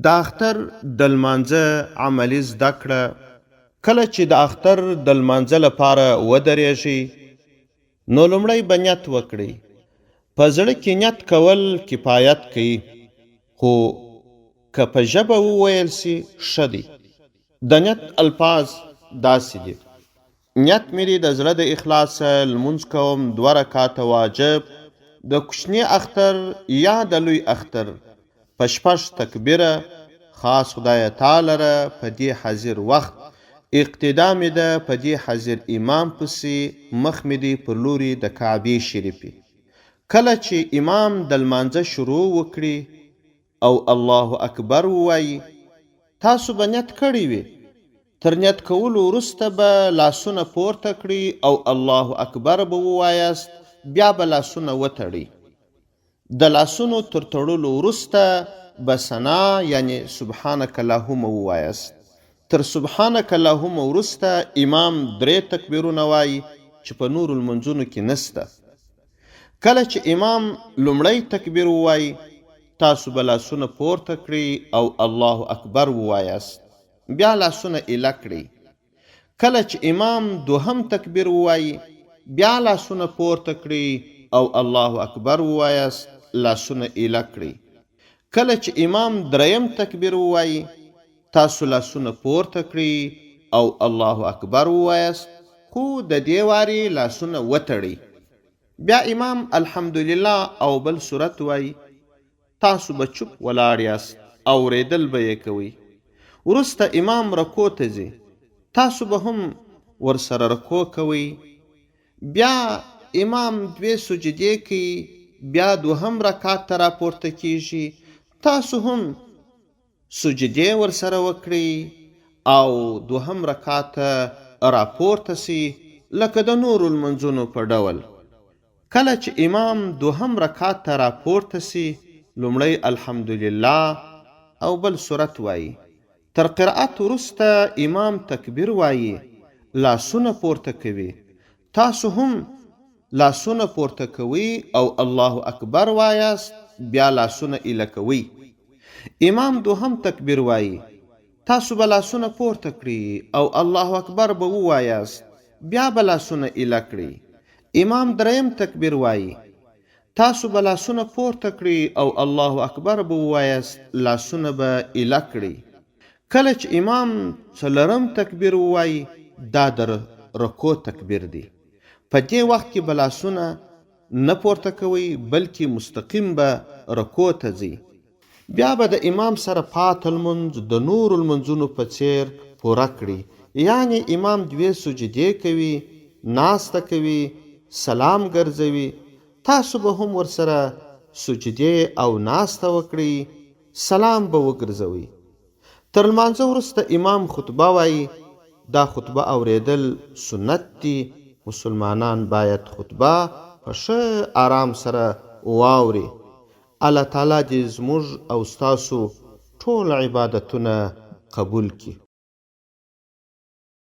د اختر د لمانځه عملي زده کړه. کله چې د اختر د لمانځه لپاره ودرېږئ نو لومړی به نیت وکړئ. په زړه کې نیت کول کفایت کوي، خو که په ژبه وویل سي ښه دی. د نیت الفاظ داسې دي: نیت مې دی د زړه د اخلاصه لمونځ کوم 2 رکعاته واجب د کوچني اختر یا د لوی اختر په 6 تکبیره، خاص خدای تعالی را په دې حاضر وخت اقتدا مې ده په دې حاضر امام پسې، مخ مې دی پر لوري د کعبې شریفې. کله چې امام د لمانځه شروع وکړي او الله اکبر ووایي، تاسو به نیت کړی وي. تر نیت کولو وروسته به لاسونه پورته کړي او الله اکبر به ووایاست، بیا به لاسونه وتړئ. د لاسونو تر تړلو وروسته به ثنا یعنی سبحانک اللهم ووایاست. تر سبحانک اللهم وروسته امام 3 تکبیرونه وایي چې په نور المنځونو کې نسته. کله چې امام لومړی تکبیر ووایي، تاسو به لاسونه پورته کړئ او الله اکبر ووایاست، بیا لاسونه ایله کړئ. کله چې امام 2م تکبیر ووایي، بیا لاسونه پورته کړئ او الله اکبر ووایاست، لاسونه ایله کړئ. کله چې امام 3م تکبیر ووایي، تاسو لاسونه پورته کړئ او الله اکبر ووایاست، خو د دې وارې لاسونه وتړئ. بیا امام الحمدلله او بل صورت وایي، تاسو به چوپ ولاړ یاست، اورېدل به یې کوئ. وروسته امام رکوع ته ځي، تاسو به هم ورسره رکوع کوئ. بیا امام 2 سجدې کوي، بیا 2م رکعت ته راپورته کیږي، تاسو هم سجدې ورسره وکړئ او 2م رکعت ته راپورته سي لکه د نورو لمونځونو په ډول. کله چې امام 2م رکعت ته راپورته سي، لومړی الحمدلله او بل صورت وایي. تر قرأت وروسته امام تکبیر وایي، لاسونه پورته کوي، تاسو هم لاسونه پورته کوي او الله اکبر وایاست، بیا لاسونه ایله کوي. امام 2م تکبیر وایي، تاسو به لاسونه پورته کړئ او الله اکبر به ووایاست، بیا به لاسونه ایله کړئ. امام 3م تکبیر وایي، تاسو به لاسونه پورته کړئ او الله اکبر به ووایاست، لاسونه به ایله کړئ. کله چې امام 4م تکبیر ووایي، دا د رکوع تکبیر دی. په دې وخت کې به لاسونه نه پورته کوئ بلکې مستقیم به رکوع ته ځئ. بیا به د امام سره پاته لمونځ د نورو لمونځونو په څیر پوره کړي، یعنی امام 2 سجدې کوي، ناسته کوي، سلام ګرځوي، تاسو به هم ورسره سجدې او ناسته وکړئ، سلام به وګرځوئ. تر لمانځه وروسته امام خطبه وایي. دا خطبه اوریدل سنت دي. مسلمانان باید خطبه په ښه آرام سره واوري. الله تعالی دې زموږ او ستاسو ټول عبادتونه قبول کړي.